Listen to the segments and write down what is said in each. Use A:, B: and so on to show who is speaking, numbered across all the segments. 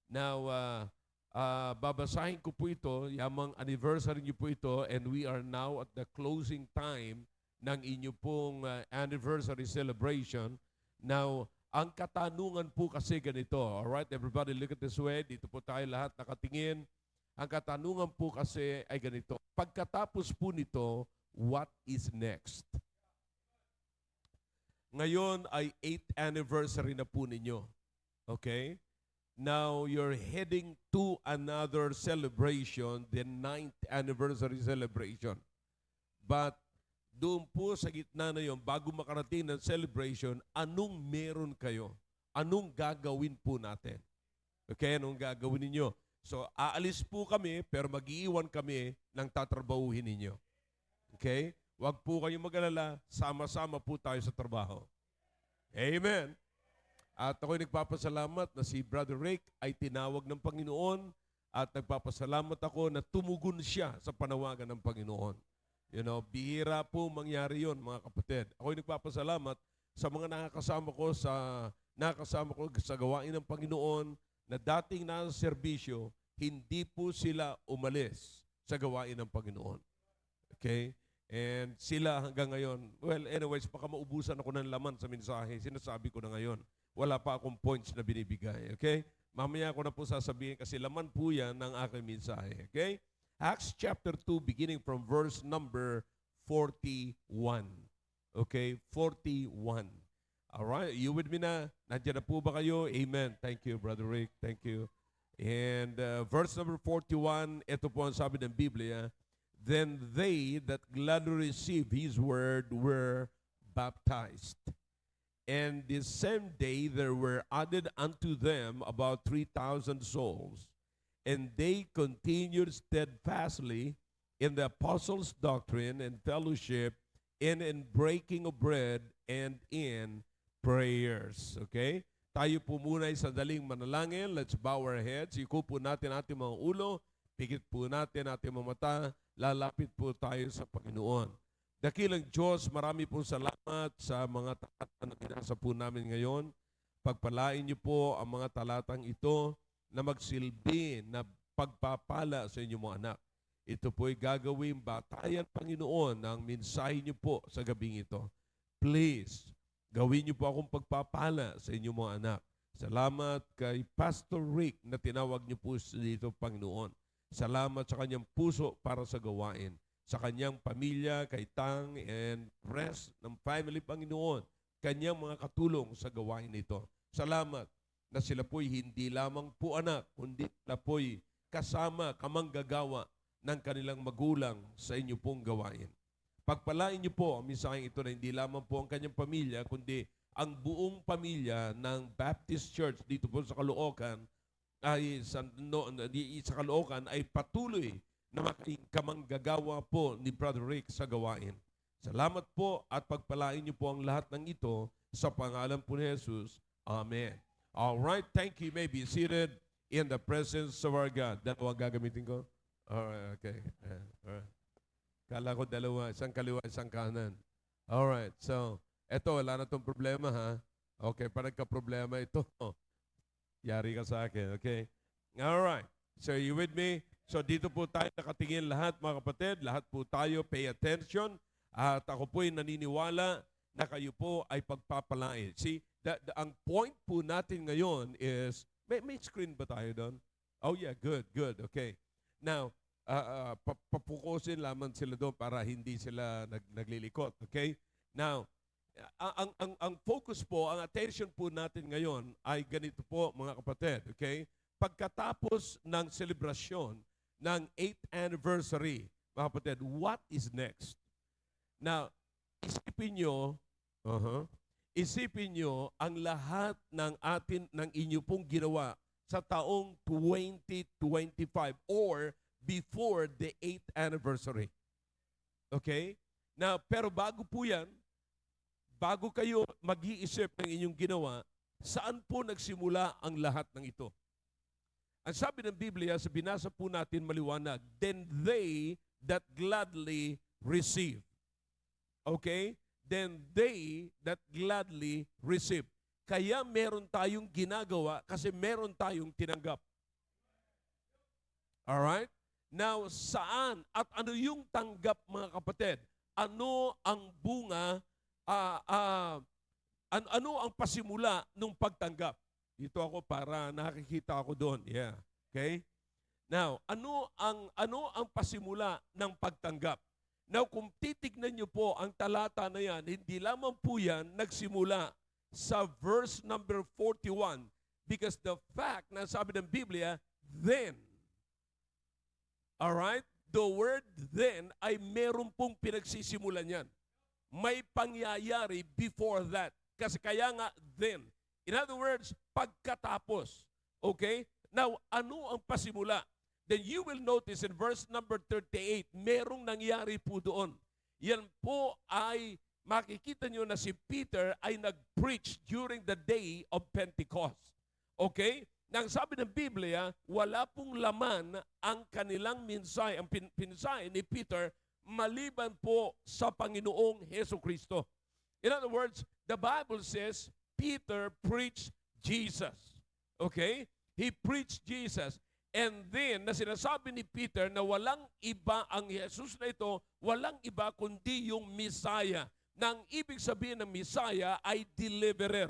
A: Now, babasahin ko po ito, yamang anniversary niyo po ito, and we are now at the closing time ng inyo pong anniversary celebration. Now, ang katanungan po kasi ganito, alright, everybody look at this way, dito po tayo lahat nakatingin. Ang katanungan po kasi ay ganito, pagkatapos po nito, what is next? Ngayon ay 8th anniversary na po ninyo. Okay? Now, you're heading to another celebration, the 9th anniversary celebration. But doon po sa gitna na yon, bago makarating ng celebration, anong meron kayo? Anong gagawin po natin? Okay, anong gagawin ninyo? So, aalis po kami, pero mag-iiwan kami ng tatrabahuhin ninyo. Okay? Huwag po kayong mag-alala, sama-sama po tayo sa trabaho. Amen. At ako'y nagpapasalamat na si Brother Rick ay tinawag ng Panginoon at nagpapasalamat ako na tumugon siya sa panawagan ng Panginoon. You know, bihira po mangyari yon, mga kapatid. Ako'y nagpapasalamat sa mga nakakasama ko sa gawain ng Panginoon na dating nasa serbisyo, hindi po sila umalis sa gawain ng Panginoon. Okay? And sila hanggang ngayon, well, anyways, baka maubusan ako ng laman sa mensahe. Sinasabi ko na ngayon. Wala pa akong points na binibigay. Okay? Mamaya ko na po sasabihin kasi laman po yan ng aking mensahe. Okay? Acts chapter 2, beginning from verse number 41. Okay? 41. Alright, you with me na? Nandiyan na po ba kayo? Amen. Thank you, Brother Rick. Thank you. And verse number 41, ito po ang sabi ng Biblia, then they that gladly received his word were baptized. And the same day there were added unto them about 3,000 souls. And they continued steadfastly in the apostles' doctrine and fellowship, and in breaking of bread, and in prayers. Okay? Tayo po muna ay sandaling manalangin. Let's bow our heads. Iko po natin ating mga ulo. Pikit po natin ating mga mata. Lalapit po tayo sa Panginoon. Dakilang Diyos, marami po salamat sa mga talata na binasa po namin ngayon. Pagpalain niyo po ang mga talatang ito na magsilbi na pagpapala sa inyong mga anak. Ito po ay gagawin batayan, Panginoon, ng mensahe niyo po sa gabing ito. Please, gawin niyo po akong pagpapala sa inyong mga anak. Salamat kay Pastor Rick na tinawag niyo po dito, Panginoon. Salamat sa kanyang puso para sa gawain. Sa kanyang pamilya, kay Tang and rest ng family, Panginoon. Kanyang mga katulong sa gawain nito. Salamat na sila po'y hindi lamang po anak, kundi sila po'y kasama, kamanggagawa ng kanilang magulang sa inyo pong gawain. Pagpalain niyo po ang mensaheng ito na hindi lamang po ang kanyang pamilya, kundi ang buong pamilya ng Baptist Church dito po sa Caloocan ay sa Caloocan ay patuloy na kamanggagawa po ni Brother Rick sa gawain. Salamat po at pagpalain niyo po ang lahat ng ito sa pangalan po ni Jesus. Amen. All right, thank you. You may be seated in the presence of our God. Dalawa gagamitin ko? All right, okay. All right. Kala ko dalawa, isang kaliwa, isang kanan. All right, so eto, wala na tong problema ha. Okay, pa nagka-problema ito. Yari ka sa akin, okay? All right. So you with me? So dito po tayo nakatingin lahat, mga kapatid. Lahat po tayo, pay attention. At ako po'y naniniwala na kayo po ay pagpapalain. See, ang point po natin ngayon is, may screen ba tayo doon? Oh yeah, good, good, okay. Now, papukusin lamang sila doon para hindi sila naglilikot, okay? Now, ang focus po, ang attention po natin ngayon ay ganito po, mga kapatid, okay? Pagkatapos ng selebrasyon ng 8th anniversary, mga kapatid, what is next? Now, isipin nyo ang lahat ng inyo pong ginawa sa taong 2025 or before the 8th anniversary. Okay? Now, pero bago po yan, bago kayo mag-iisip ng inyong ginawa, saan po nagsimula ang lahat ng ito? Ang sabi ng Biblia, sa binasa po natin maliwanag, then they that gladly receive. Okay? Then they that gladly receive. Kaya meron tayong ginagawa kasi meron tayong tinanggap. Alright? Now, saan at ano yung tanggap, mga kapatid? Ano ang bunga, ano ang pasimula ng pagtanggap? Dito ako para nakikita ako doon. Yeah. Okay? Now, ano ang pasimula ng pagtanggap? Now, kung titignan niyo po ang talata na yan, hindi lamang po yan nagsimula sa verse number 41 because the fact na sabi ng Biblia, then. Alright? The word then ay meron pong pinagsisimulan yan. May pangyayari before that. Kasi kaya nga then. In other words, pagkatapos. Okay? Now, ano ang pasimula? Then you will notice in verse number 38, merong nangyari po doon. Yan po ay makikita nyo na si Peter ay nag-preach during the day of Pentecost. Okay? Nang sabi ng Biblia, wala pong laman ang kanilang minsay, ang pinsay ni Peter, maliban po sa Panginoong Hesukristo. In other words, the Bible says, Peter preached Jesus. Okay? He preached Jesus. And then, na sinasabi ni Peter na walang iba ang Jesus na ito, walang iba kundi yung Messiah. Nang ibig sabihin ng Messiah ay deliverer.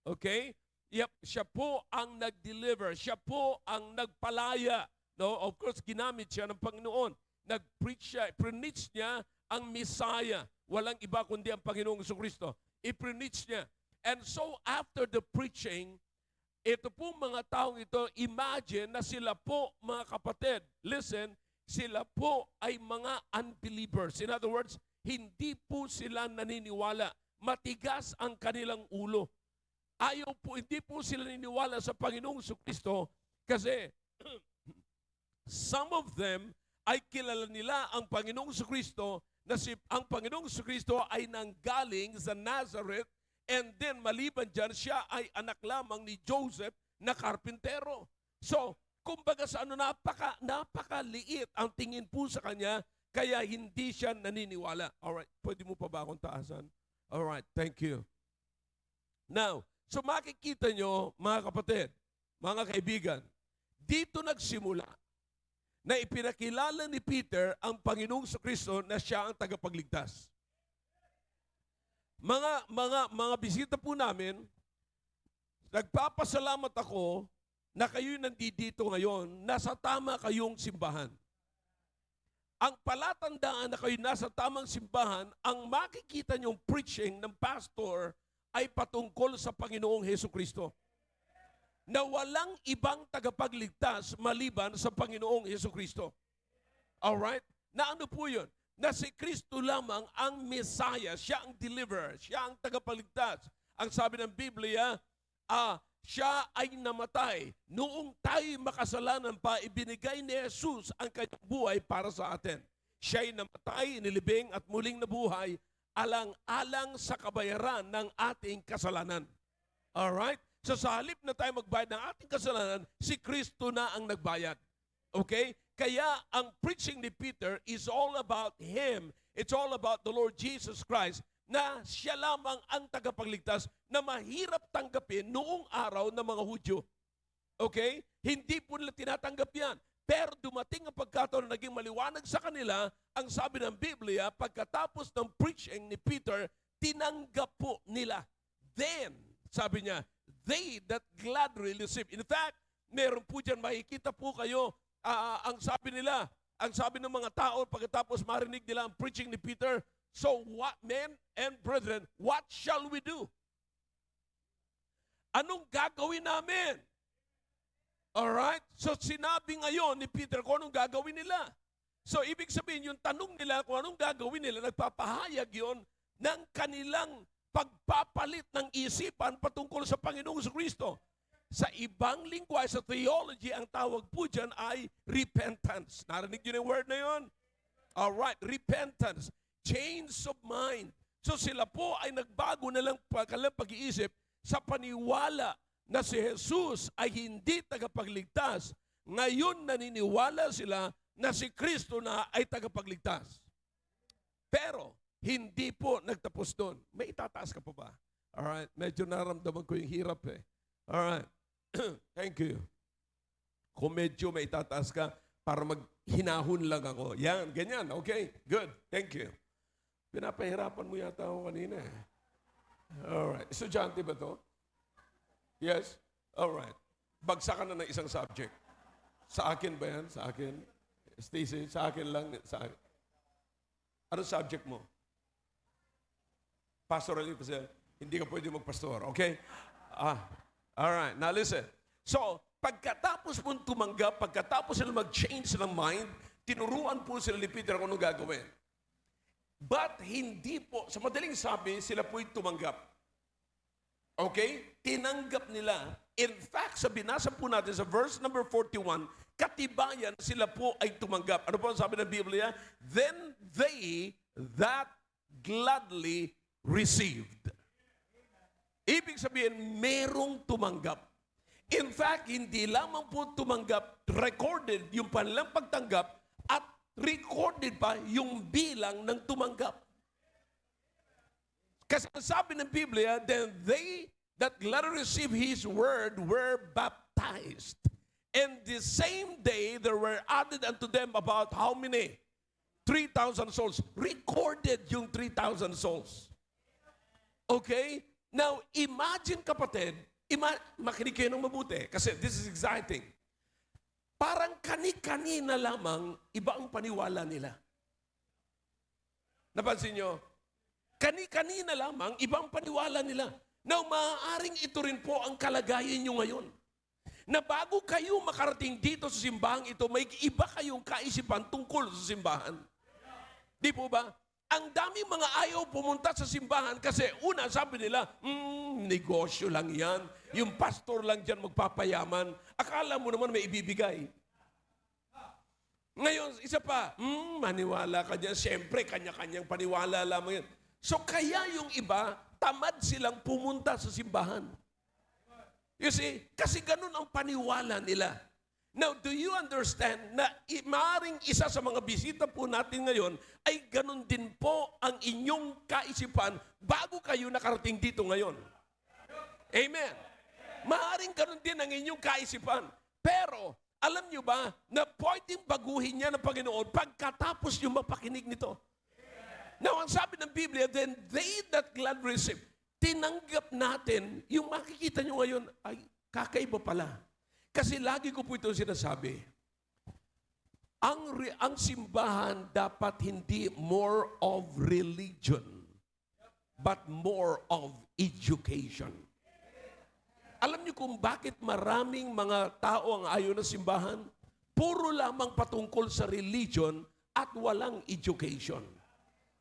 A: Okay? Yep, siya po ang nag-deliver. Siya po ang nagpalaya. No? Of course, ginamit siya ng Panginoon. Nag-preach siya, preach niya ang Messiah. Walang iba kundi ang Panginoong Jesucristo. I-preach niya. And so, after the preaching, ito po mga taong ito, imagine na sila po, mga kapatid, listen, sila po ay mga unbelievers. In other words, hindi po sila naniniwala. Matigas ang kanilang ulo. Hindi po sila naniniwala sa Panginoong Jesucristo kasi some of them ay kilala nila ang Panginoong Jesucristo na ang Panginoong Jesucristo ay nanggaling sa Nazareth. And then, maliban dyan, siya ay anak lamang ni Joseph na karpintero. So, kumbaga sa napakaliit ang tingin po sa kanya, kaya hindi siya naniniwala. Alright, pwede mo pa ba akong taasan? Alright, thank you. Now, so makikita nyo, mga kapatid, mga kaibigan, dito nagsimula na ipinakilala ni Peter ang Panginoong Jesucristo na siya ang tagapagligtas. Mga bisita po namin, nagpapasalamat ako na kayo'y nandito ngayon, nasa tama kayong simbahan. Ang palatandaan na kayo nasa tamang simbahan, ang makikita niyong preaching ng pastor ay patungkol sa Panginoong Hesukristo. Na walang ibang tagapagligtas maliban sa Panginoong Hesukristo. Alright? Na ano po yun? Na si Kristo lamang ang Messiah, siya ang deliverer, siya ang tagapagligtas. Ang sabi ng Biblia, siya ay namatay. Noong tayo makasalanan pa, ibinigay ni Jesus ang kanyang buhay para sa atin. Siya ay namatay, inilibing at muling nabuhay, alang-alang sa kabayaran ng ating kasalanan. Alright? So sa halip na tayo magbayad ng ating kasalanan, si Kristo na ang nagbayad. Okay? Kaya ang preaching ni Peter is all about Him. It's all about the Lord Jesus Christ na siya lamang ang tagapagligtas na mahirap tanggapin noong araw ng mga Hudyo. Okay? Hindi po nila tinatanggap yan. Pero dumating ang pagkataon na naging maliwanag sa kanila, ang sabi ng Biblia, pagkatapos ng preaching ni Peter, tinanggap po nila. Then, sabi niya, they that gladly receive. In fact, meron po dyan, makikita po kayo, ang sabi nila, ang sabi ng mga tao, pagkatapos marinig nila ang preaching ni Peter, so what, men and brethren, what shall we do? Anong gagawin namin? Alright? So sinabi ngayon ni Peter kung anong gagawin nila. So ibig sabihin, yung tanong nila kung anong gagawin nila, nagpapahayag yon ng kanilang pagpapalit ng isipan patungkol sa Panginoong Jesucristo. Sa ibang lingwahe, sa theology, ang tawag po dyan ay repentance. Narinig nyo yung word na yun? Alright, repentance. Change of mind. So sila po ay nagbago na lang pag-iisip sa paniwala na si Jesus ay hindi tagapagligtas. Ngayon naniniwala sila na si Kristo na ay tagapagligtas. Pero hindi po nagtapos doon. May itataas ka pa ba? Alright, medyo naramdaman ko yung hirap eh. Alright. Thank you. Kung medyo may itataas ka, para maghinahon lang ako. Yan, ganyan. Okay, good. Thank you. Pinapahirapan mo yata ako kanina eh. Alright. Estudyante ba to? Yes? Alright. Bagsakan na ng isang subject. Sa akin ba yan? Sa akin? Stacy, sa akin lang. Sa akin. Ano subject mo? Pastoral kasi hindi ka pwede magpastor. Okay? Alright. Now listen. So, pagkatapos mong tumanggap, pagkatapos sila mag-change ng mind, tinuruan po sila ni Peter kung anong gagawin. But hindi po, sa madaling sabi, sila po'y tumanggap. Okay? Tinanggap nila. In fact, sa binasa po natin sa verse number 41, katibayan sila po ay tumanggap. Ano po ang sabi ng Biblia? Then they that gladly received. Ibig sabihin, merong tumanggap. In fact, hindi lamang po tumanggap, recorded yung panilang pagtanggap at recorded pa yung bilang ng tumanggap. Kasi sabi ng Biblia, then they that gladly received His word were baptized. And the same day, there were added unto them about how many? 3,000 souls. Recorded yung 3,000 souls. Okay? Now, imagine kapatid, makinig kayo ng mabuti kasi this is exciting. Parang kani-kanina lamang iba ang paniwala nila. Napansin nyo? Kani-kanina lamang iba ang paniwala nila. Now, maaaring ito rin po ang kalagayan nyo ngayon. Na bago kayo makarating dito sa simbahan ito, may iba kayong kaisipan tungkol sa simbahan. Di po ba? Ang daming mga ayaw pumunta sa simbahan kasi una, sabi nila, negosyo lang yan. Yung pastor lang dyan magpapayaman. Akala mo naman may ibibigay. Ngayon, isa pa, maniwala ka dyan. Siyempre, kanya-kanyang paniwala lamang yan. So, kaya yung iba, tamad silang pumunta sa simbahan. You see, kasi ganun ang paniwala nila. Now, do you understand na maaaring isa sa mga bisita po natin ngayon ay ganun din po ang inyong kaisipan bago kayo nakarating dito ngayon? Amen. Maaaring ganun din ang inyong kaisipan. Pero, alam nyo ba na pwedeng baguhin niya ng Panginoon pagkatapos nyo mapakinig nito? Now, ang sabi ng Biblia, then they that glad receive, tinanggap natin, yung makikita nyo ngayon, ay kakaiba pala. Kasi lagi ko po ito sinasabi, ang simbahan dapat hindi more of religion, but more of education. Alam niyo kung bakit maraming mga tao ang ayaw ng simbahan? Puro lamang patungkol sa religion at walang education.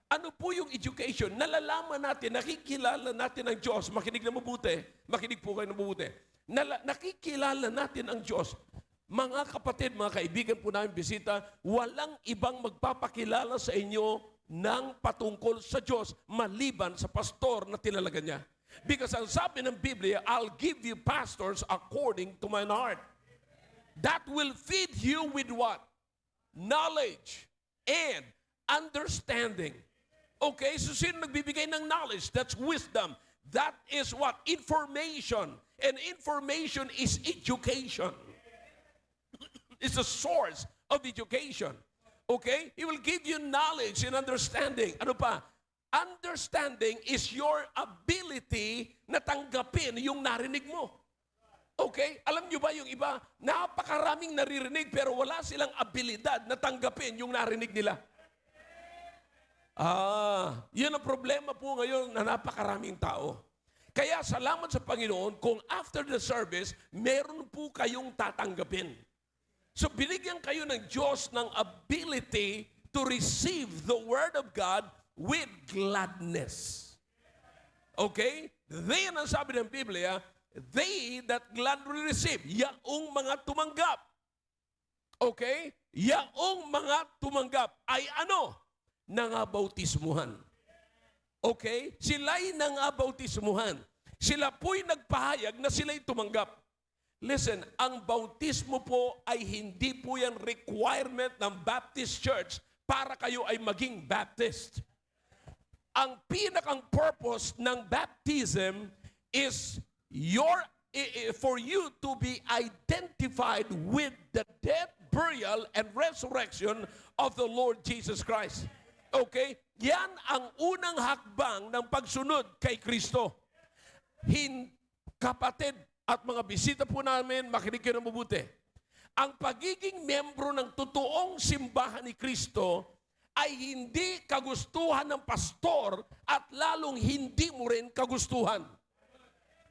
A: Ano po yung education? Nalalaman natin, nakikilala natin ang Diyos. Makinig na mabuti. Makinig po kayo na mabuti. Nakikilala natin ang Diyos. Mga kapatid, mga kaibigan po namin bisita, walang ibang magpapakilala sa inyo ng patungkol sa Diyos maliban sa pastor na tinalaga niya. Because ang sabi ng Biblia, I'll give you pastors according to my heart. That will feed you with what? Knowledge and understanding. Okay, so sino nagbibigay ng knowledge? That's wisdom. That is what? Information. And information is education. It's the source of education. Okay? He will give you knowledge and understanding. Ano pa? Understanding is your ability na tanggapin yung narinig mo. Okay? Alam nyo ba yung iba, napakaraming naririnig pero wala silang abilidad na tanggapin yung narinig nila. Yun ang problema po ngayon na napakaraming tao. Kaya salamat sa Panginoon kung after the service, meron po kayong tatanggapin. So binigyan kayo ng Diyos ng ability to receive the Word of God with gladness. Okay? Then ang sabi ng Biblia, they that gladly receive, yaong mga tumanggap. Okay? Yaong mga tumanggap ay ano? Nangabautismuhan. Okay? Sila'y nangabautismuhan. Sila po'y nagpahayag na sila'y tumanggap. Listen, ang bautismo po ay hindi po yan requirement ng Baptist Church para kayo ay maging Baptist. Ang pinakang purpose ng baptism is for you to be identified with the death, burial, and resurrection of the Lord Jesus Christ. Okay? Yan ang unang hakbang ng pagsunod kay Kristo. Kapatid at mga bisita po namin, makinig kayo ng mabuti. Ang pagiging membro ng totoong simbahan ni Kristo ay hindi kagustuhan ng pastor at lalong hindi mo rin kagustuhan.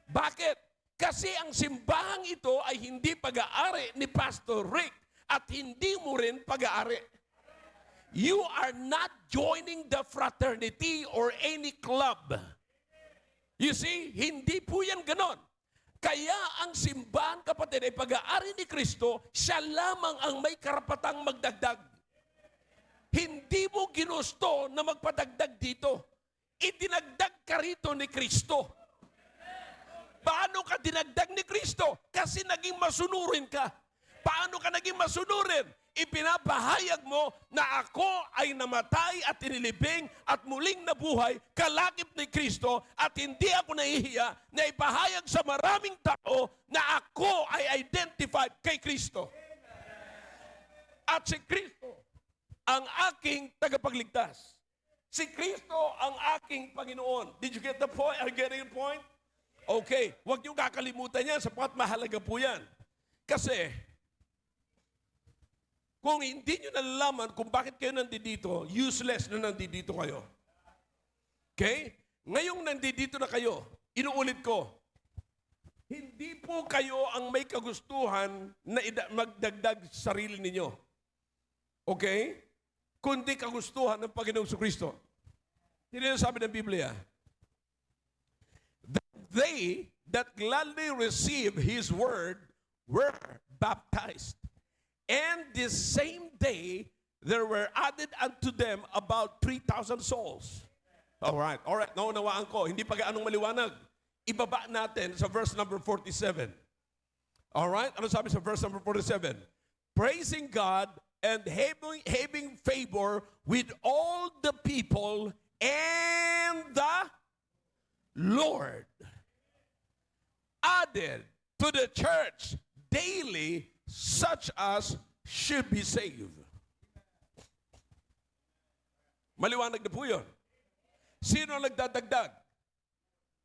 A: Bakit? Kasi ang simbahang ito ay hindi pag-aari ni Pastor Rick at hindi mo rin pag-aari. You are not joining the fraternity or any club. You see, hindi po yan ganon. Kaya ang simbahan, kapatid, ay pag-aari ni Kristo, siya lamang ang may karapatang magdagdag. Hindi mo ginusto na magpadagdag dito. Idinagdag ka rito ni Kristo. Paano ka dinagdag ni Kristo? Kasi naging masunurin ka. Paano ka naging masunurin? Ipinapahayag mo na ako ay namatay at inilibing at muling nabuhay kalakip ni Kristo at hindi ako nahihiya na ipahayag sa maraming tao na ako ay identified kay Kristo. At si Kristo ang aking tagapagligtas. Si Kristo ang aking Panginoon. Did you get the point? Are you getting the point? Okay, huwag niyong kakalimutan yan sapagkat mahalaga po yan. Kasi kung hindi nyo nalalaman kung bakit kayo nandito, useless na nandito kayo. Okay? Ngayong nandito na kayo, inuulit ko, hindi po kayo ang may kagustuhan na magdagdag sa sarili ninyo. Okay? Kundi kagustuhan ng Panginoong Kristo. Hindi na sabi ng Biblia, they that gladly receive His word were baptized. And this same day, there were added unto them about 3,000 souls. All right. Naunawaan ko. Hindi pa gaanong maliwanag. Ibaba natin sa verse number 47. All right. Ano sabi sa verse number 47? Praising God and having favor with all the people and the Lord added to the church daily such as should be saved. Maliwanag na po yun. Sino ang nagdadagdag?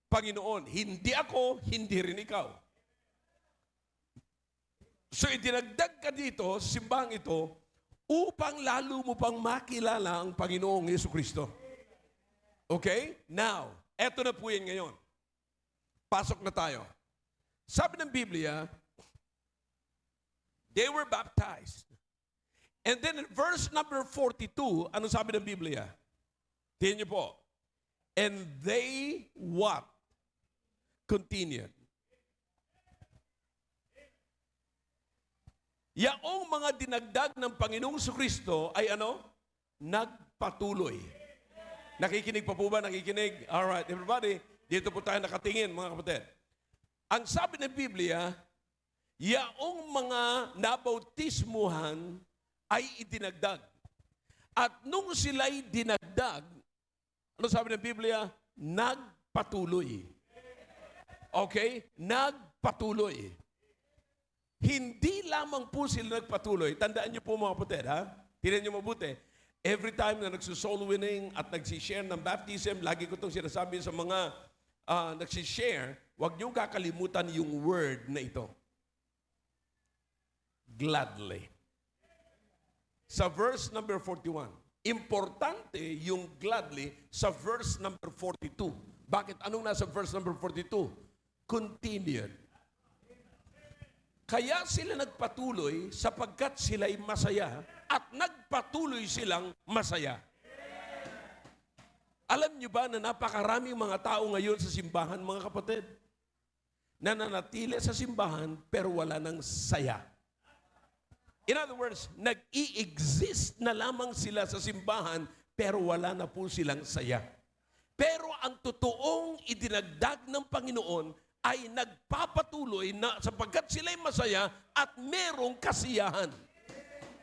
A: Panginoon. Hindi ako, hindi rin ikaw. So idinagdag ka dito, simbahang ito, upang lalo mo pang makilala ang Panginoong Jesucristo. Okay? Now, eto na po yan ngayon. Pasok na tayo. Sabi ng Biblia, they were baptized. And then in verse number 42, ano sabi ng Biblia? Tingnan niyo po. And they what? Continued. Yaong mga dinagdag ng Panginoong Kristo ay ano? Nagpatuloy. Nakikinig pa po ba? Nakikinig? Alright, everybody, dito po tayo nakatingin, mga kapatid. Ang sabi ng Biblia, yaong mga nabautismuhan ay idinagdag. At nung sila'y dinagdag, ano sabi ng Biblia? Nagpatuloy. Okay? Nagpatuloy. Hindi lamang po sila nagpatuloy. Tandaan niyo po mga kapatid, ha? Tingnan niyo mabuti. Every time na nagsusoul winning at nagsishare ng baptism, lagi ko itong sinasabi sa mga nagsishare, huwag niyo kakalimutan yung word na ito. Gladly. Sa verse number 41. Importante yung gladly sa verse number 42. Bakit? Anong nasa verse number 42? Continued. Kaya sila nagpatuloy sapagkat sila'y masaya at nagpatuloy silang masaya. Alam niyo ba na napakaraming mga tao ngayon sa simbahan, mga kapatid, na nanatili sa simbahan pero wala ng saya. In other words, nag-i-exist na lamang sila sa simbahan pero wala na po silang saya. Pero ang totoong idinagdag ng Panginoon ay nagpapatuloy na sapagkat sila'y masaya at merong kasiyahan.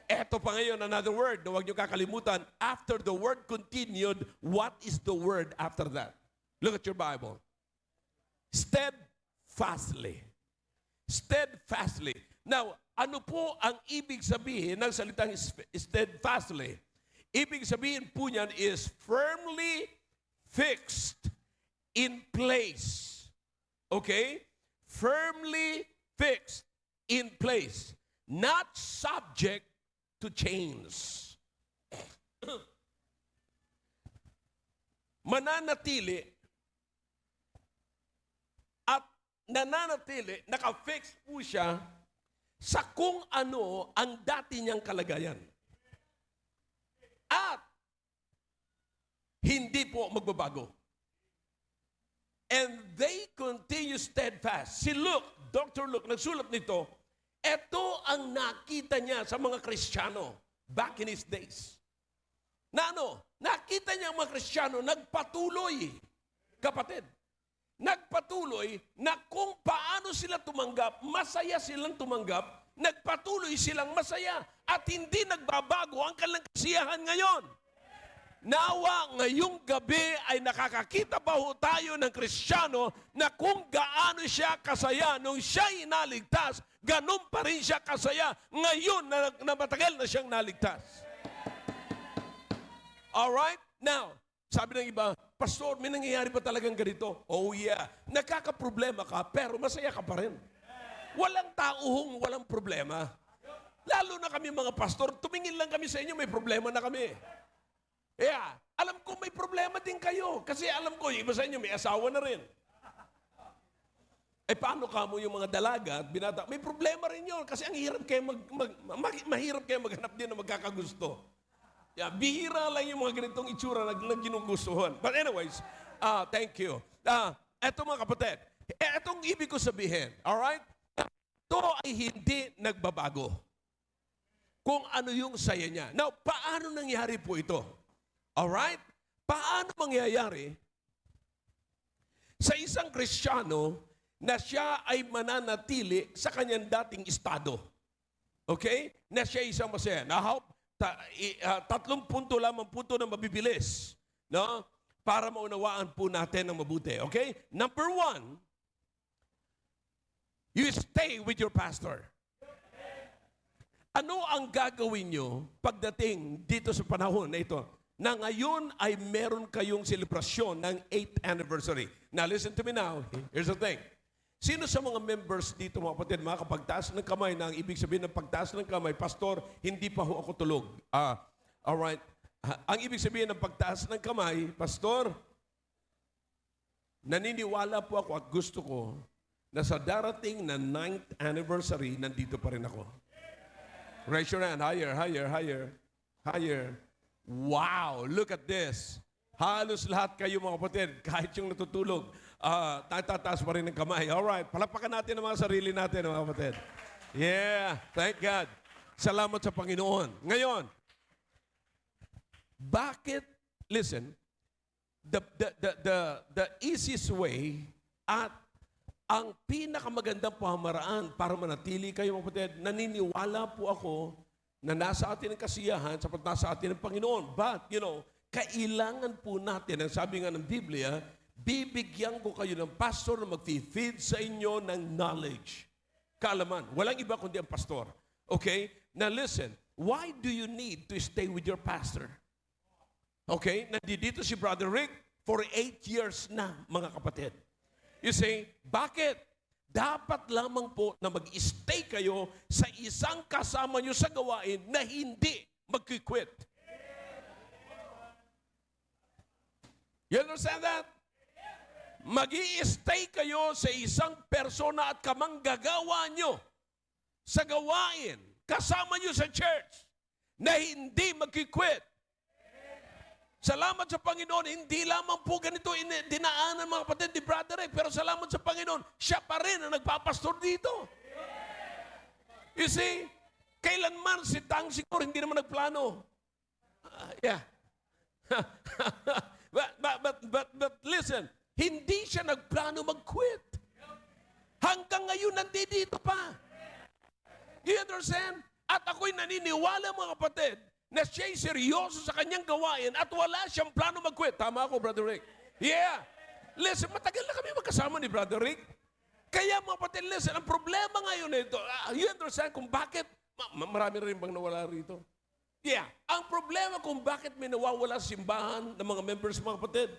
A: Eto pa ngayon, another word na huwag niyo kakalimutan. After the word continued, what is the word after that? Look at your Bible. Steadfastly. Steadfastly. Now, ano po ang ibig sabihin ng salitang steadfastly? Ibig sabihin po niyan is firmly fixed in place. Okay? Firmly fixed in place. Not subject to change. Mananatili at nananatili, naka-fix po siya sa kung ano ang dati niyang kalagayan. At hindi po magbabago. And they continue steadfast. Si Luke, Dr. Luke, nagsulat nito, ito ang nakita niya sa mga Kristiyano back in his days. Na ano, nakita niya ang mga Kristiyano nagpatuloy, kapatid. Nagpatuloy na kung paano sila tumanggap, masaya silang tumanggap, nagpatuloy silang masaya at hindi nagbabago ang kanilang kasiyahan ngayon. Nawa ngayong gabi ay nakakakita pa ho tayo ng Kristiyano na kung gaano siya kasaya nung siya inaligtas, ganun pa rin siya kasaya ngayon na matagal na siyang naligtas. Alright? Now, sabi ng iba, Pastor, may nangyayari pa talagang ganito? Oh yeah. Nagkakaproblema ka, pero masaya ka pa rin. Walang tauhong walang problema. Lalo na kami mga pastor, tumingin lang kami sa inyo, may problema na kami. Yeah. Alam ko may problema din kayo. Kasi alam ko, yung iba sa inyo may asawa na rin. Eh paano ka mo yung mga dalaga at binata? May problema rin yun. Kasi ang hirap kayo mahirap kayo maghanap din na magkakagusto. Yeah, bihira lang yung mga ganitong itsura na ginugustuhan. But anyways, thank you. Eto mga kapatid, etong ibig ko sabihin, alright? Ito ay hindi nagbabago. Kung ano yung saya niya. Now, paano nangyari po ito? Alright? Paano mangyayari sa isang Kristiyano na siya ay mananatili sa kanyang dating estado? Okay? Na siya isang masaya. Now, 3 punto lamang punto na mabibilis, no? Para maunawaan po natin ng mabuti. Okay? Number 1, you stay with your pastor. Ano ang gagawin nyo pagdating dito sa panahon na ito? Na ngayon ay meron kayong selebrasyon ng 8th anniversary. Now, listen to me now. Here's the thing. Sino sa mga members dito, mga kapatid, makakapagtaas ng kamay na ang ibig sabihin ng pagtaas ng kamay, Pastor, hindi pa ho ako tulog. Alright. Ang ibig sabihin ng pagtaas ng kamay, Pastor, naniniwala po ako at gusto ko na sa darating na 9th anniversary, nandito pa rin ako. Raise your hand. Higher, higher, higher, higher. Wow! Look at this. Halos lahat kayo mga kapatid, kahit yung natutulog, tataas pa rin ng kamay. Alright, palakpakan natin ang mga sarili natin mga kapatid. Yeah, thank God. Salamat sa Panginoon. Ngayon, bakit, listen, the easiest way at ang pinakamagandang pamamaraan para manatili kayo mga kapatid, naniniwala po ako na nasa atin ang kasiyahan sapat nasa atin ang Panginoon. But, kailangan po natin, ang sabi nga ng Biblia, bibigyan ko kayo ng pastor na mag-feed sa inyo ng knowledge. Kaalaman. Walang iba kundi ang pastor. Okay? Now listen, why do you need to stay with your pastor? Okay? Nandito si Brother Rick for 8 years na, mga kapatid. You say, bakit? Dapat lamang po na mag-stay kayo sa isang kasama nyo sa gawain na hindi mag-quit. You understand that? Mag-i-stay kayo sa isang persona at kamanggagawa nyo sa gawain, kasama nyo sa church, na hindi mag-quit. Salamat sa Panginoon, hindi lamang po ganito dinaanan mga kapatid ni Brother Ray, pero salamat sa Panginoon, siya pa rin ang nagpapastor dito. You see, kailanman si Tang siguro hindi naman nagplano. Yeah. But listen, hindi siya nagplano mag-quit. Hanggang ngayon nandito pa. You understand? At ako'y naniniwala mga kapatid na siya'y seryoso sa kanyang gawain at wala siyang plano mag-quit. Tama ako, Brother Rick? Yeah. Listen, matagal na kami magkasama ni Brother Rick. Kaya mga kapatid, listen, ang problema ngayon ito, you understand kung bakit, marami rin bang nawala rito? Yeah, ang problema kung bakit may nawawala sa simbahan ng mga members, mga kapatid,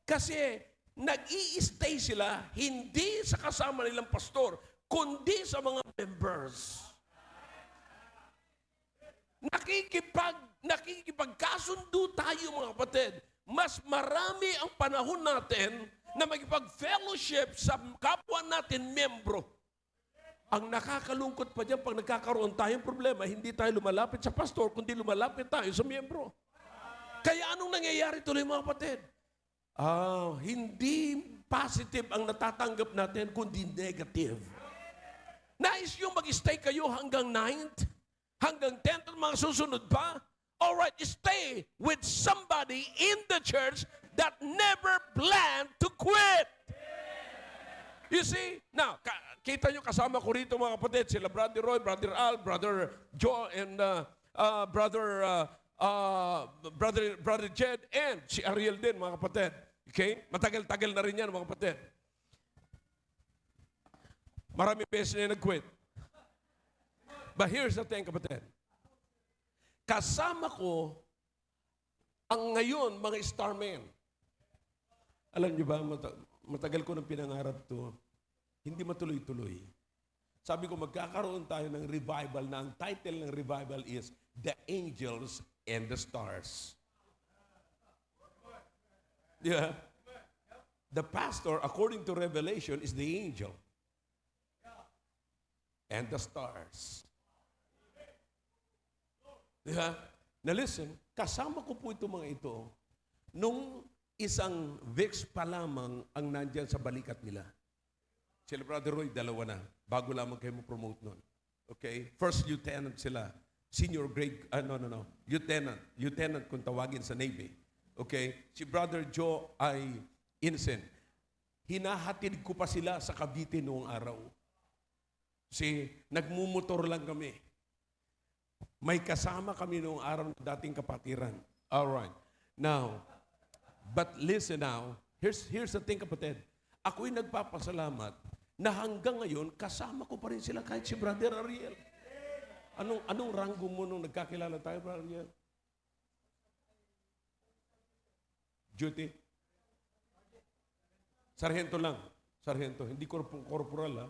A: kasi nag-i-stay sila hindi sa kasama nilang pastor, kundi sa mga members. Nakikipagkasundo tayo, mga kapatid. Mas marami ang panahon natin na magipag-fellowship sa kapwa natin membro. Ang nakakalungkot pa dyan, pag nagkakaroon tayong problema, hindi tayo lumalapit sa pastor, kundi lumalapit tayo sa membro. Kaya anong nangyayari tuloy, mga kapatid? Hindi positive ang natatanggap natin, kundi negative. Nais yung mag-stay kayo hanggang 9th, hanggang 10th, at mga susunod pa? Alright, stay with somebody in the church that never planned to quit. You see? Now, kita nyo kasama ko rito, mga kapatid, sila Brother Roy, Brother Al, Brother Joe, and Brother Jed, and si Ariel din, mga kapatid. Okay? Matagal-tagal na rin yan, mga kapatid. Marami beses na nag-quit. But here's the thing, kapatid. Kasama ko ang ngayon mga starmen. Alam niyo ba, matagal ko nang pinangarap to, hindi matuloy-tuloy. Sabi ko, magkakaroon tayo ng revival na ang title ng revival is The Angels and the Stars. Yeah. The pastor, according to Revelation, is the angel and the stars. Yeah. Now listen, kasama ko po itong mga ito nung isang weeks pa lamang ang nandyan sa balikat nila. Sila Brother Roy, dalawa na. Bago lamang kayo mo-promote nun. Okay? First lieutenant sila. Senior grade, lieutenant kung tawagin sa Navy. Okay? Si Brother Joe ay innocent. Hinahatid ko pa sila sa Cavite noong araw. Kasi nagmumotor lang kami. May kasama kami noong araw na dating kapatiran. Alright. Now, but listen now, here's the thing, kapatid. Ako'y nagpapasalamat na hanggang ngayon, kasama ko pa rin sila kahit si Brother Ariel. Anong ranggo mo nung nagkakilala tayo, Brother Ariel? Duty? Sargento lang. Sargento. Hindi corporal, ha?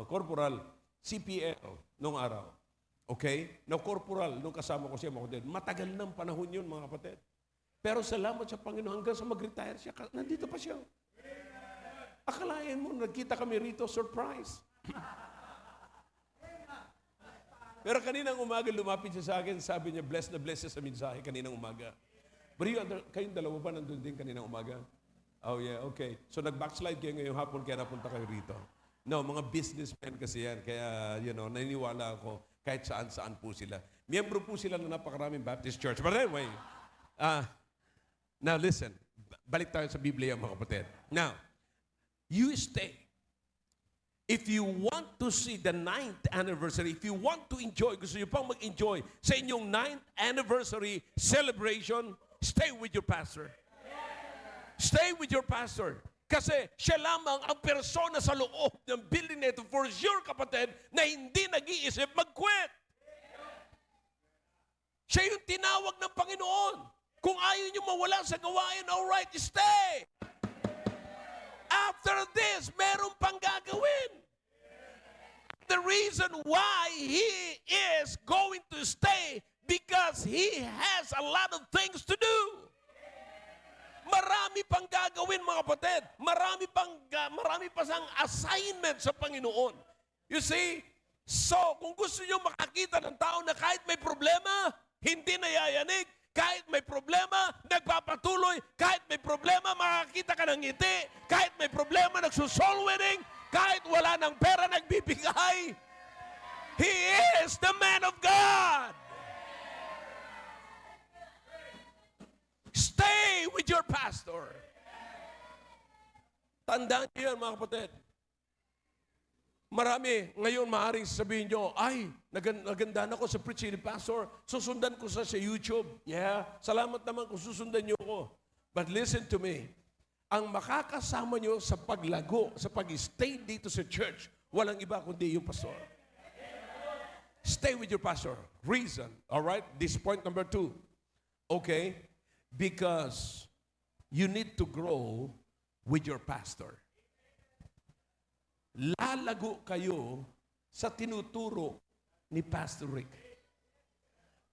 A: Corporal. CPL nung araw. Okay? Now, corporal, nung kasama ko siya, mga kapatid, matagal ng panahon yun, mga kapatid. Pero salamat sa Panginoon, hanggang sa mag-retire siya, nandito pa siya. Akalain mo, nagkita kami rito, surprise. Pero kaninang umaga, lumapit siya sa akin, sabi niya, bless na bless siya sa mensahe kaninang umaga. But kayong dalawa ba nandun din kaninang umaga? Oh yeah, okay. So nag-backslide kayo ngayong hapon, kaya napunta kayo rito. No, mga businessmen kasi yan. Kaya, naniniwala ako kahit saan-saan po sila. Miyembro po sila na napakaraming Baptist Church. But anyway, now listen. Balik tayo sa Biblia, mga kapatid. Now, you stay. If you want to see the 9th anniversary, if you want to enjoy, gusto nyo pang mag-enjoy sa inyong 9th anniversary celebration, stay with your pastor. Stay with your pastor. Kasi siya lamang ang persona sa loob ng building na ito for sure, kapatid, na hindi nag-iisip mag-quit. Siya yung tinawag ng Panginoon. Kung ayaw nyo mawala sa gawain, alright, stay. After this, meron pang gagawin. The reason why he is going to stay because he has a lot of things to do. Marami pang gagawin, mga kapatid. Marami pa siyang assignment sa Panginoon. You see? So, kung gusto niyo makakita ng tao na kahit may problema, hindi nayayanig, kahit may problema, nagpapatuloy, kahit may problema, makakita ka ng ngiti, kahit may problema, nagsusoul winning, kahit wala ng pera, nagbibigay. He is the man of God. Stay with your pastor. Tandaan niyo yan, mga kapatid. Marami, ngayon maaaring sabihin nyo, ay, nagandaan ako sa preaching ni pastor, susundan ko sa YouTube. Yeah, salamat naman kung susundan nyo ko. But listen to me, ang makakasama nyo sa paglago, sa pag-stay dito sa church, walang iba kundi yung pastor. Stay with your pastor. Reason. All right? This point number 2. Okay? Because you need to grow with your pastor. Lalago kayo sa tinuturo ni Pastor Rick.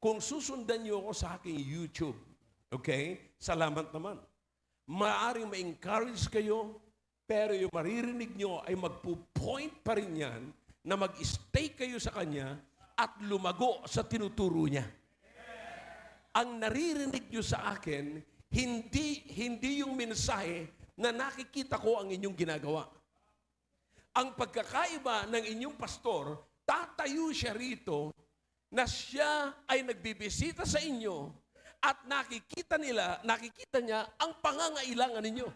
A: Kung susundan niyo ako sa aking YouTube, okay? Salamat naman. Maaring ma-encourage kayo, pero yung maririnig niyo ay magpo-point pa rin yan na mag-stay kayo sa Kanya at lumago sa tinuturo niya. Ang naririnig niyo sa akin, hindi yung mensahe na nakikita ko ang inyong ginagawa. Ang pagkakaiba ng inyong pastor, tatayo siya rito na siya ay nagbibisita sa inyo at nakikita niya ang pangangailangan ninyo.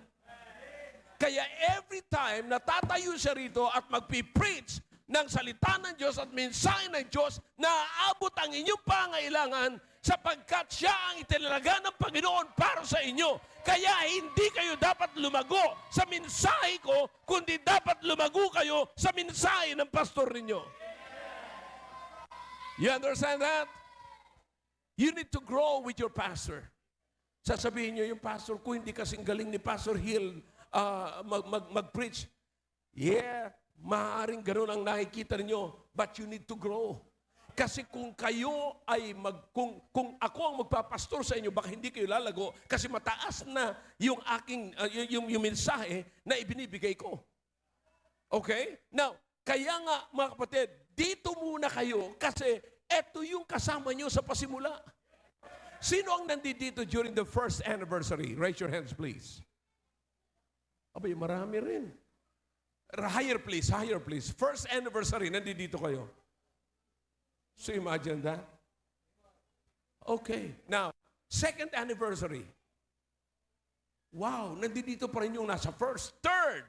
A: Kaya every time na tatayo siya rito at magpipreach ng salita ng Diyos at mensahe ng Diyos, naaabot ang inyong pangailangan sapagkat siya ang itinalaga ng Panginoon para sa inyo. Kaya hindi kayo dapat lumago sa mensahe ko, kundi dapat lumago kayo sa mensahe ng pastor ninyo. You understand that? You need to grow with your pastor. Sasabihin niyo, yung pastor ko, hindi kasing galing ni Pastor Hill mag-preach. Yeah, maaaring ganoon ang nakikita niyo, but you need to grow. Kasi kung kayo ay kung ako ang magpapastor sa inyo, baka hindi kayo lalago kasi mataas na yung aking yung mensahe na ibinibigay ko. Okay? Now, kaya nga mga kapatid, dito muna kayo kasi eto yung kasama nyo sa pasimula. Sino ang nandito during the first anniversary? Raise your hands, please. Abay, marami rin. Higher please, higher please. First anniversary, nandito kayo. So imagine that. Okay. Now, second anniversary. Wow, nandito pa rin yung nasa first. Third.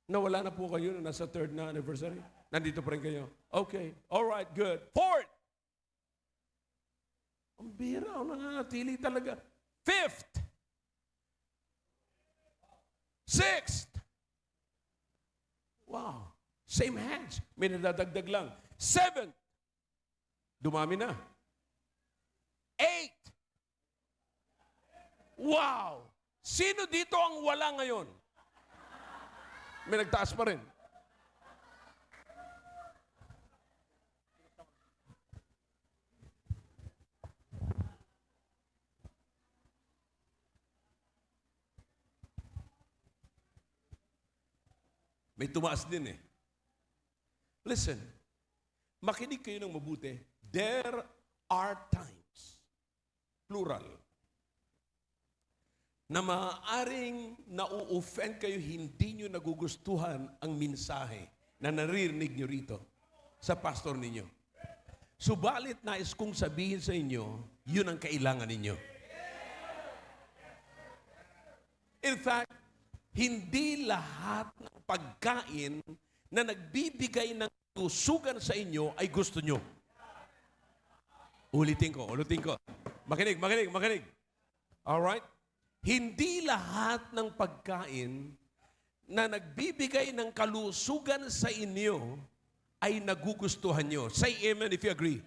A: Nawala na po kayo na nasa third na anniversary? Nandito pa rin kayo? Okay. All right, good. Fourth. Ang bira, nananatili talaga. Fifth. Sixth. Wow. Same hands. May nadadagdag lang. Seventh. Dumami na. Eight. Wow. Sino dito ang wala ngayon? May nagtaas pa rin. May tumaas din eh. Listen, makinig kayo ng mabuti. There are times, plural, na maaaring nau-offend kayo, hindi nyo nagugustuhan ang mensahe na naririnig nyo rito sa pastor ninyo. Subalit nais kong sabihin sa inyo, yun ang kailangan ninyo. In fact, hindi lahat ng pagkain na nagbibigay ng tusugan sa inyo ay gusto nyo. Ulitin ko. Makinig. Alright? Hindi lahat ng pagkain na nagbibigay ng kalusugan sa inyo ay nagugustuhan nyo. Say amen if you agree.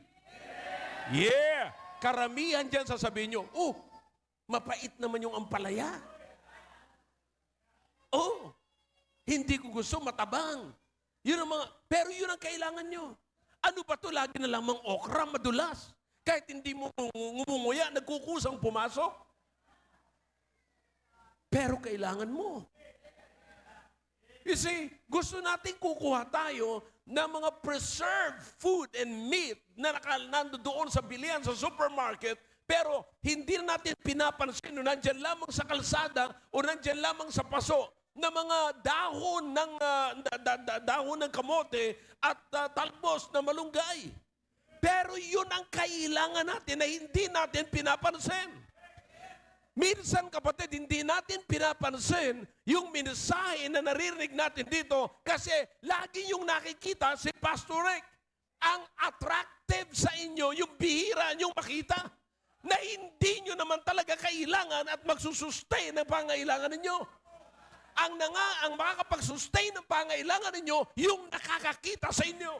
A: Yeah! Karamihan dyan sasabihin nyo, mapait naman yung ampalaya. Hindi ko gusto, matabang. Pero yun ang kailangan nyo. Ano ba to? Lagi na lamang okra, madulas. Kahit hindi mo ngumunguya, nagkukusang pumasok. Pero kailangan mo. You see, gusto natin kukuha tayo ng mga preserved food and meat na nandoon sa bilihan, sa supermarket, pero hindi natin pinapansin o nandyan lamang sa kalsada o nandyan lamang sa paso na mga dahon ng kamote at talbos na malunggay. Pero yun ang kailangan natin na hindi natin pinapansin. Minsan, kapatid, hindi natin pinapansin yung mensahe na naririnig natin dito kasi lagi yung nakikita si Pastor Rick. Ang attractive sa inyo, yung bihira niyong makita. na hindi nyo naman talaga kailangan at magsusustain ng pangailangan ninyo. Ang makakapag-sustain ng pangailangan ninyo, yung nakakakita sa inyo.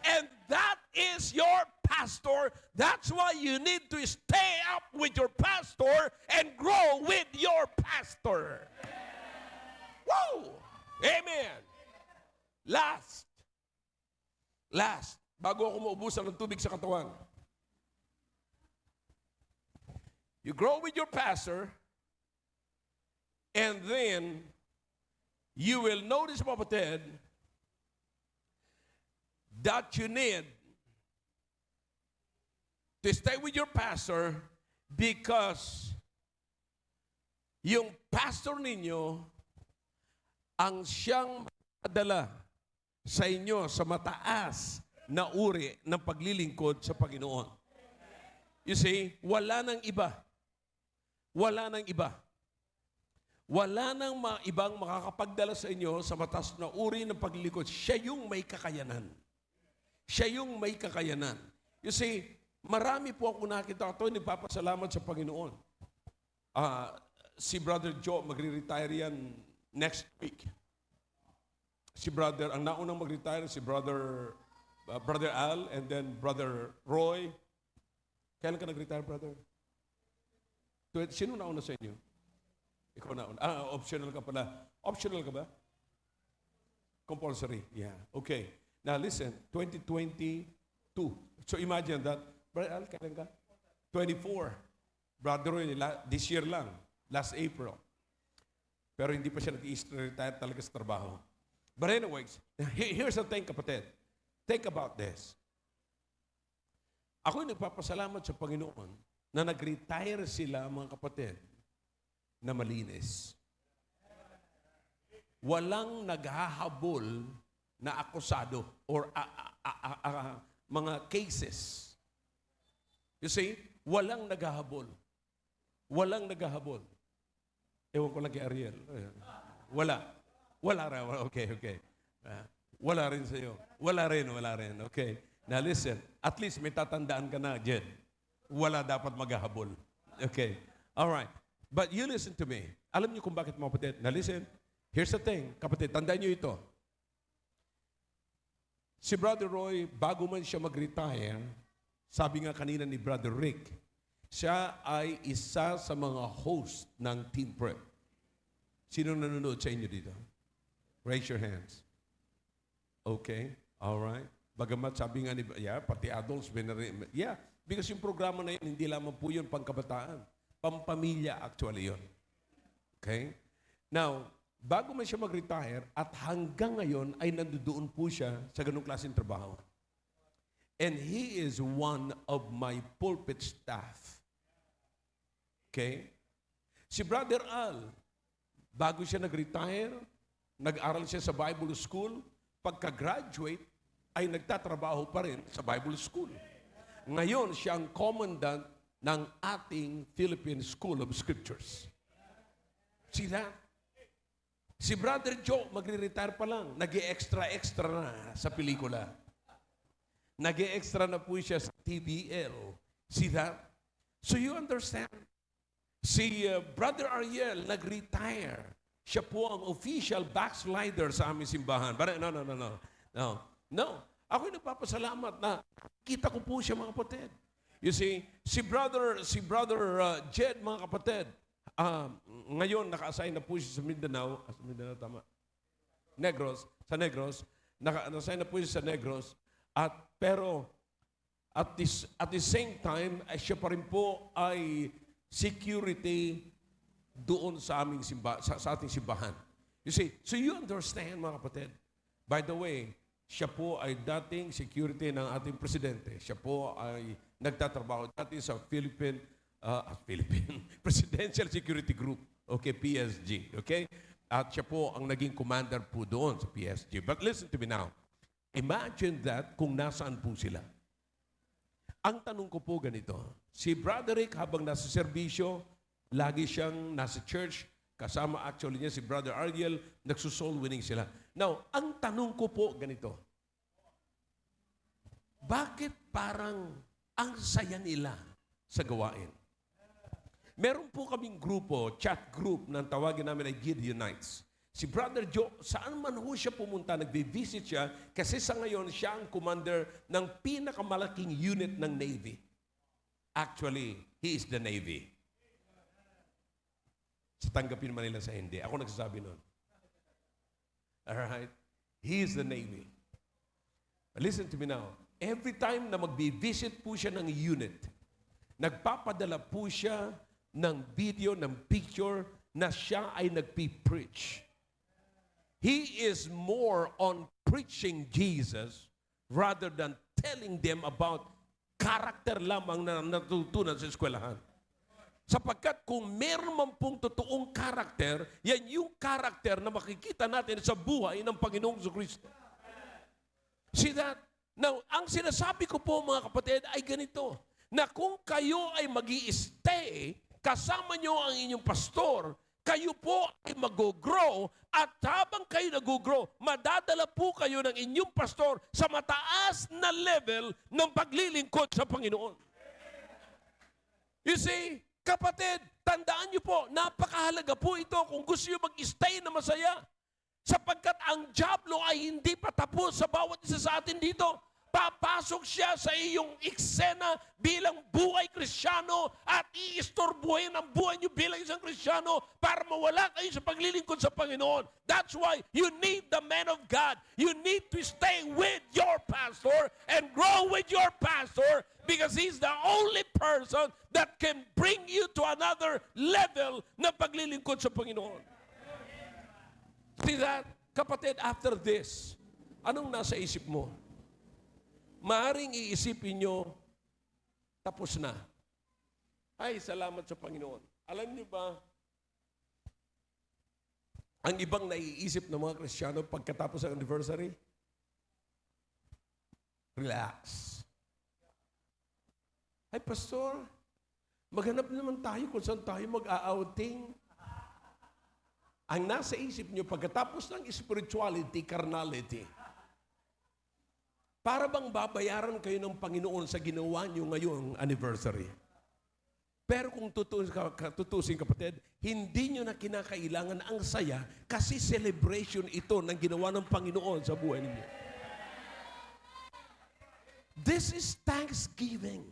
A: And that is your pastor. That's why you need to stay up with your pastor and grow with your pastor. Woo! Amen. Last, bago ako maubusan ng tubig sa katawan. You grow with your pastor, and then you will notice, mga kapatid, that you need to stay with your pastor because yung pastor ninyo ang siyang madala sa inyo sa mataas na uri ng paglilingkod sa Panginoon. You see, wala nang iba. Wala nang iba. Wala nang ibang makakapagdala sa inyo sa mataas na uri ng paglilingkod. Siya yung may kakayanan. Siya yung may kakayanan. You see, marami po ako nakita ito, nagpapasalamat sa Panginoon. Si Brother Joe, magre-retire yan next week. Ang naunang mag-retire, si Brother Al, and then Brother Roy. Kailan ka nag-retire, brother? Sino nauna sa inyo? Ikaw nauna. Optional ka pala. Optional ka ba? Compulsory. Yeah. Okay. Now listen, 2022. So imagine that. Brother Al, kailan ka? 24. Brother Roy, this year lang. Last April. Pero hindi pa siya nag-retire talaga sa trabaho. But anyways, here's the thing, kapatid. Think about this. Ako'y nagpapasalamat sa Panginoon na nag-retire sila, mga kapatid, na malinis. Walang naghahabol na akusado or mga cases. You see, walang naghahabol. Walang naghahabol. Ewan ko lang kay Ariel. Wala. Wala rin. Okay. Wala rin sa'yo. Wala rin. Okay. Now listen, at least may tatandaan ka na, Jed. Wala dapat maghahabol. Okay. All right. But you listen to me. Alam niyo kung bakit, mga kapatid? Now listen, here's the thing. Kapatid, tandaan niyo ito. Si Brother Roy, bago man siya mag-retire, sabi nga kanina ni Brother Rick, siya ay isa sa mga host ng Team Prep. Sino nanonood sa inyo dito? Raise your hands. Okay. All right. Bagamat sabi nga ni, pati adults, because yung programa na yun, hindi lamang po yun pangkabataan. Pampamilya actually yun. Okay? Now, bago man siya mag-retire, at hanggang ngayon ay nandoon po siya sa ganung klaseng trabaho. And he is one of my pulpit staff. Okay? Si Brother Al, bago siya nag-retire, nag-aral siya sa Bible School, pagka-graduate, ay nagtatrabaho pa rin sa Bible School. Ngayon, siya ang commandant ng ating Philippine School of Scriptures. Sila. Si Brother Joe, magre-retire pa lang. Nag-extra na sa pelikula. Nag-extra na po siya sa TBL. See that? So you understand? Si Brother Ariel, nag-retire. Siya po ang official backslider sa aming simbahan. But no. Ako'y nagpapasalamat na kita ko po siya, mga kapatid. You see, si Brother Jed, mga kapatid, ngayon naka-assign na po siya sa Mindanao. Sa Mindanao, tama? Sa Negros. Naka-assign na po siya sa Negros. Pero at the same time, siya pa rin po ay security doon sa aming sa ating simbahan. You see, so you understand, mga kapatid. By the way, siya po ay dating security ng ating presidente. Siya po ay nagtatrabaho dati sa Philippine Presidential Security Group. Okay, PSG. Okay? At siya po ang naging commander po doon sa PSG. But listen to me now. Imagine that kung nasaan po sila. Ang tanong ko po ganito. Si Brother Rick habang nasa serbisyo, lagi siyang nasa church, kasama actually niya si Brother Ariel, nagsusoul winning sila. Now, ang tanong ko po ganito. Bakit parang ang saya nila sa gawain. Meron po kaming grupo, chat group, na tawagin namin ay Gideonites. Si Brother Joe, saan man ho siya pumunta, nagbe-visit siya kasi sa ngayon siya ang commander ng pinakamalaking unit ng Navy. Actually, he is the Navy. Sa tanggapin man nila sa hindi. Ako nagsasabi nun. Alright? He is the Navy. But listen to me now. Every time na magbi-visit po siya ng unit, nagpapadala po siya ng video, ng picture na siya ay nagpi-preach. He is more on preaching Jesus rather than telling them about character lamang na natutunan sa eskwelahan. Sapagkat kung meron man pong totoong karakter, yan yung karakter na makikita natin sa buhay ng Panginoong Kristo. See that? Now, ang sinasabi ko po mga kapatid ay ganito, na kung kayo ay mag-i-stay, kasama nyo ang inyong pastor, kayo po ay mag-grow at habang kayo nag-grow, madadala po kayo ng inyong pastor sa mataas na level ng paglilingkod sa Panginoon. You see, kapatid, tandaan niyo po, napakahalaga po ito kung gusto niyo mag-stay na masaya. Sapagkat ang dyablo ay hindi pa tapos sa bawat isa sa atin dito. Papasok siya sa iyong eksena bilang buhay Kristiyano at iistorbuhin ang buhay niyo bilang isang Kristiyano para mawala kayo sa paglilingkod sa Panginoon. That's why you need the man of God. You need to stay with your pastor and grow with your pastor because he's the only person that can bring you to another level na paglilingkod sa Panginoon. See that? Kapatid, after this, anong nasa isip mo? Maaring iisipin nyo, tapos na. Ay, salamat sa Panginoon. Alam niyo ba, ang ibang naiisip ng mga Kristiyano pagkatapos ng anniversary? Relax. Ay, Pastor, maghanap naman tayo kung saan tayo mag-outing. Ang nasa isip nyo, pagkatapos ng spirituality, carnality, para bang babayaran kayo ng Panginoon sa ginawa nyo ngayong anniversary? Pero kung tutusin kapatid, hindi nyo na kinakailangan ang saya kasi celebration ito ng ginawa ng Panginoon sa buhay ninyo. This is thanksgiving.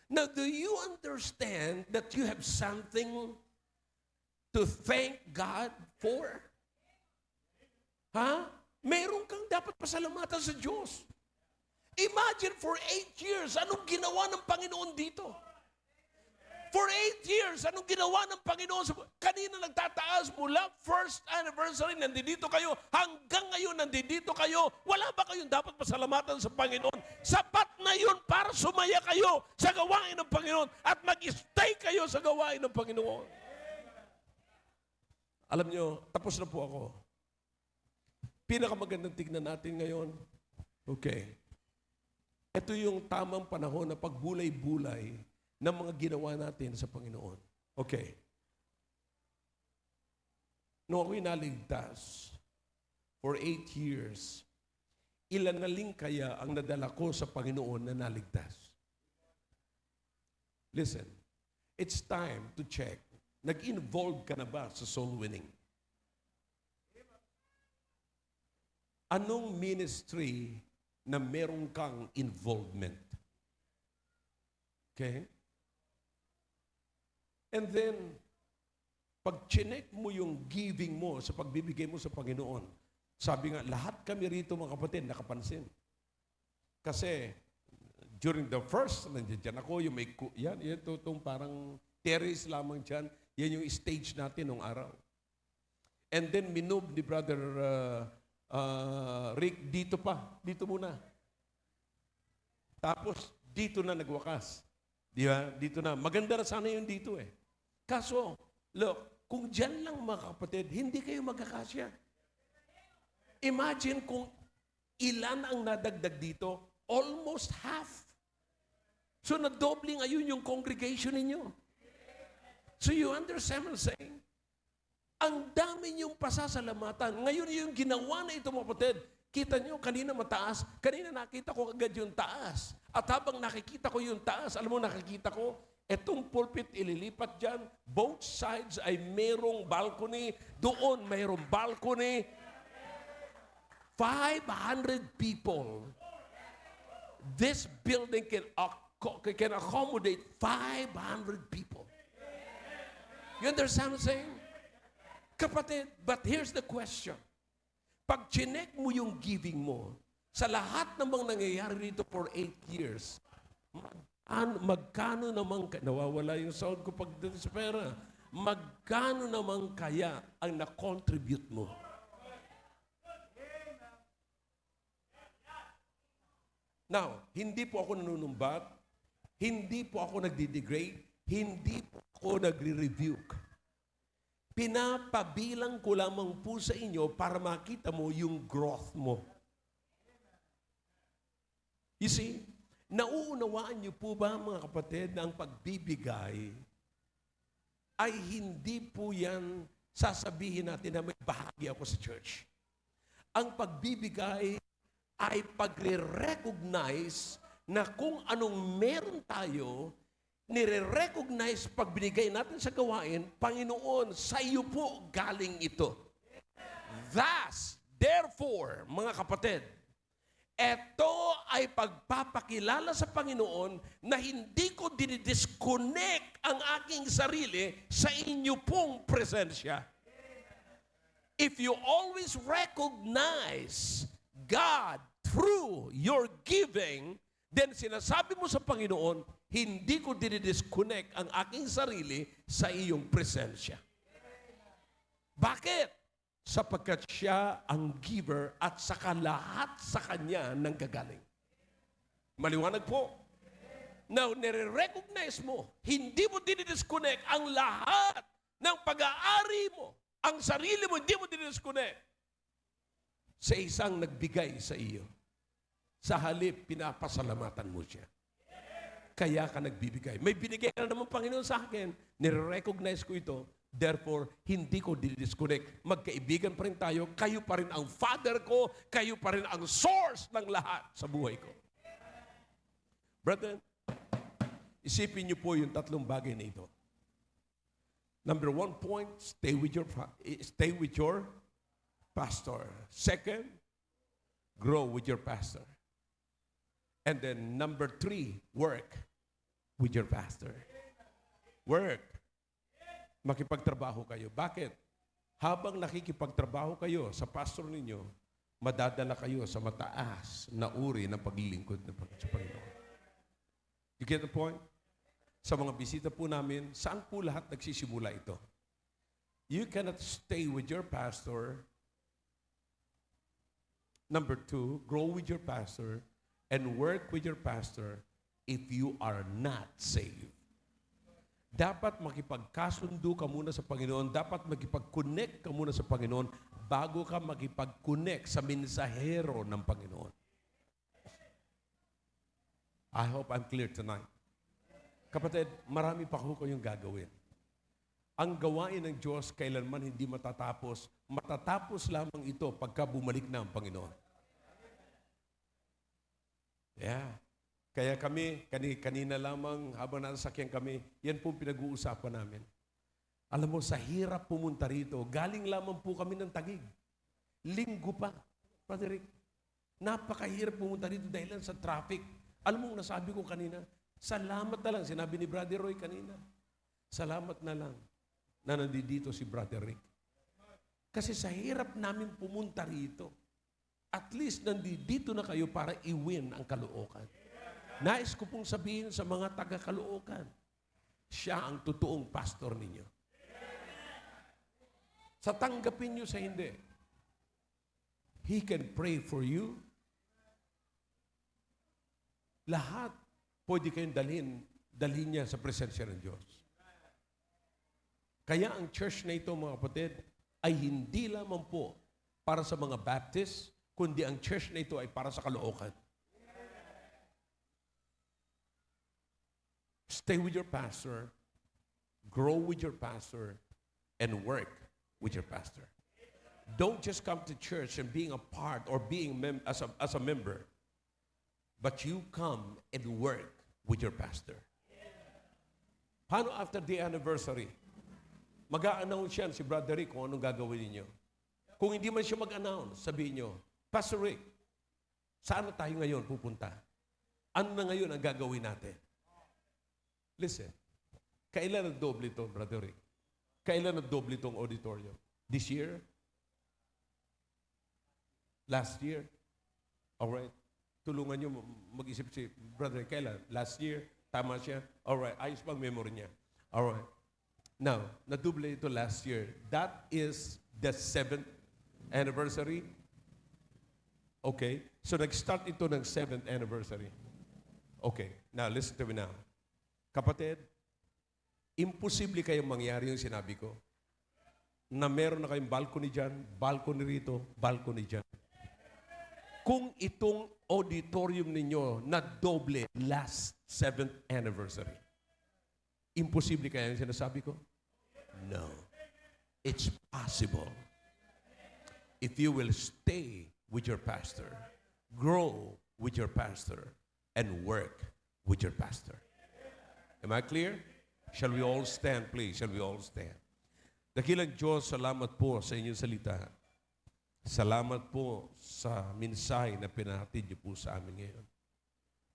A: Now, do you understand that you have something to thank God for? Ha? Meron kang dapat pasalamatan sa Diyos. Imagine for 8 years, anong ginawa ng Panginoon dito? For 8 years, anong ginawa ng Panginoon? Kanina nagtataas mula first anniversary, nandito kayo, hanggang ngayon nandito kayo. Wala ba kayong dapat pasalamatan sa Panginoon? Sapat na yun para sumaya kayo sa gawain ng Panginoon at mag-stay kayo sa gawain ng Panginoon. Alam nyo, tapos na po ako. Pinakamagandang tignan natin ngayon. Okay. Ito yung tamang panahon na pagbulay-bulay ng mga ginawa natin sa Panginoon. Okay. Noong ako'y naligtas for 8 years, ilan na ling kaya ang nadala ko sa Panginoon na naligtas? Listen, it's time to check. Nag-involve ka na ba sa soul winning? Anong ministry na meron kang involvement? Okay? And then, pag chinek mo yung giving mo sa pagbibigay mo sa Panginoon, sabi nga, lahat kami rito mga kapatid, nakapansin. Kasi, during the first, nandiyan ako, yung may, yan itong parang terrace lamang dyan, yan yung stage natin nung araw. And then, minove ni Brother Rick, dito muna. Tapos, dito na nagwakas. Di ba? Dito na. Maganda na sana yun dito eh. Kaso, look, kung dyan lang mga kapatid, hindi kayo magkakasya. Imagine kung ilan ang nadagdag dito, almost half. So, nadoble ngayon yung congregation ninyo. So, you understand what I'm saying? Ang dami niyong pasasalamatan. Ngayon yung ginawa na ito mga kapatid, Kita nyo, kanina mataas. Kanina nakita ko agad yung taas. At habang nakikita ko yung taas, alam mo nakikita ko, etong pulpit ililipat dyan. Both sides ay merong balcony. Doon mayroong balcony. 500 people. This building can accommodate 500 people. You understand what I'm saying? Kapatid, but here's the question. Pag chinek mo yung giving mo, sa lahat namang nangyayari dito for 8 years, magkano naman, nawawala yung sound ko pag dito sa pera, magkano naman kaya ang na-contribute mo? Now, hindi po ako nanunumbat, hindi po ako nagdi-degrade, hindi po ako nagre-rebuke. Pinapabilang ko lamang po sa inyo para makita mo yung growth mo. You see, nauunawaan niyo po ba mga kapatid na ang pagbibigay ay hindi po yan sasabihin natin na may bahagi ako sa church. Ang pagbibigay ay pagre-recognize na kung anong meron tayo, nire-recognize pag binigay natin sa gawain, Panginoon, sa iyo po galing ito. Thus, therefore, mga kapatid, ito ay pagpapakilala sa Panginoon na hindi ko dinidisconnect ang aking sarili sa inyo pong presensya. If you always recognize God through your giving, then sinasabi mo sa Panginoon, hindi ko dinidisconnect ang aking sarili sa iyong presensya. Bakit? Sapagkat siya ang giver at saka lahat sa kanya nang gagaling. Maliwanag po. Now, nire-recognize mo, hindi mo dinidisconnect ang lahat ng pag-aari mo, ang sarili mo, hindi mo dinidisconnect sa isang nagbigay sa iyo. Sa halip, pinapasalamatan mo siya. Kaya ka nagbibigay. May binigay ka naman Panginoon sa akin. Nire-recognize ko ito. Therefore, hindi ko dinidisconnect. Magkaibigan pa rin tayo. Kayo pa rin ang Father ko. Kayo pa rin ang source ng lahat sa buhay ko. Brethren, isipin niyo po yung tatlong bagay na ito. Number 1 point, stay with your pastor. Second, grow with your pastor. And then number 3, work with your pastor. Work. Makipagtrabaho kayo. Bakit? Habang nakikipagtrabaho kayo sa pastor ninyo, madadala kayo sa mataas na uri ng paglilingkod sa Panginoon. You get the point? Sa mga bisita po namin, saan po lahat nagsisimula ito? You cannot stay with your pastor. Number 2, grow with your pastor and work with your pastor if you are not saved. Dapat makipagkasundo ka muna sa Panginoon. Dapat makipag-connect ka muna sa Panginoon bago ka makipag-connect sa mensahero ng Panginoon. I hope I'm clear tonight. Kapatid, marami pa ko kayong gagawin. Ang gawain ng Diyos kailanman hindi matatapos. Matatapos lamang ito pagka bumalik na ang Panginoon. Yeah. Kaya kami, kanina lamang, habang nasasakyan kami, yan po pinag-uusapan namin. Alam mo, sa hirap pumunta rito, galing lamang po kami ng Taguig. Linggo pa, Brother Rick. Napakahirap pumunta rito dahil sa traffic. Alam mo, nasabi ko kanina, salamat na lang, sinabi ni Brother Roy kanina, salamat na lang na nandito si Brother Rick. Kasi sa hirap namin pumunta rito, at least nandito na kayo para i-win ang Caloocan. Nais ko pong sabihin sa mga taga-Caloocan, siya ang totoong pastor ninyo. Sa tanggapin nyo sa hindi, He can pray for you. Lahat pwede kayong dalhin niya sa presensya ng Diyos. Kaya ang church na ito, mga kapatid, ay hindi lamang po para sa mga Baptist, kundi ang church na ito ay para sa Caloocan. Stay with your pastor, grow with your pastor, and work with your pastor. Don't just come to church and being a part or being as a member, but you come and work with your pastor. Paano after the anniversary? Mag-a-announce yan si Brother Rick kung anong gagawin ninyo. Kung hindi man siya mag-announce, sabihin nyo, Pastor Rick, saan na tayo ngayon pupunta? Ano na ngayon ang gagawin natin? Listen, kailan nagdoble ito, Brother Rick? Kailan nagdoble itong auditorium? This year? Last year? Alright. Tulungan nyo mag-isip si Brother Rick, kailan? Last year? Tama siya? Alright. Ayos bang memory niya? Alright. Now, nadoble ito last year. That is the 7th anniversary. Okay. So, nag-start ito ng 7th anniversary. Okay. Now, listen to me now. Kapatid, imposible kayong mangyari yung sinabi ko na meron na kayong balcony dyan, balcony rito, balcony dyan. Kung itong auditorium ninyo na doble last 7th anniversary, imposible kaya yung sinasabi ko? No. It's possible. If you will stay with your pastor, grow with your pastor, and work with your pastor. Am I clear? Shall we all stand, please? Shall we all stand? Dakilang Diyos, salamat po sa inyong salita. Salamat po sa mensahe na pinahatid niyo po sa amin ngayon.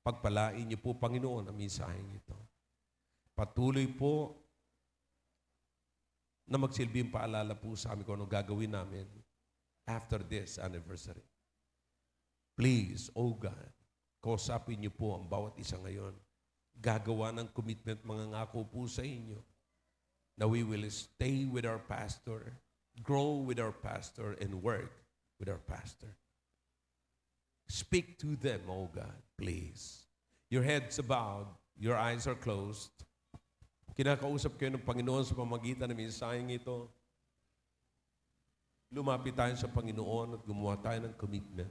A: Pagpalain niyo po, Panginoon, ang mensaheng ito. Patuloy po na magsilbing paalala po sa amin kung anong gagawin namin after this anniversary. Please, oh God, kausapin niyo po ang bawat isa ngayon. Gagawa ng commitment, mga ngako po sa inyo na we will stay with our pastor, grow with our pastor, and work with our pastor. Speak to them, oh God, please. Your heads are bowed, your eyes are closed. Kinakausap kayo ng Panginoon sa pamagitan ng mensaheng ito. Lumapit tayo sa Panginoon at gumawa tayo ng commitment.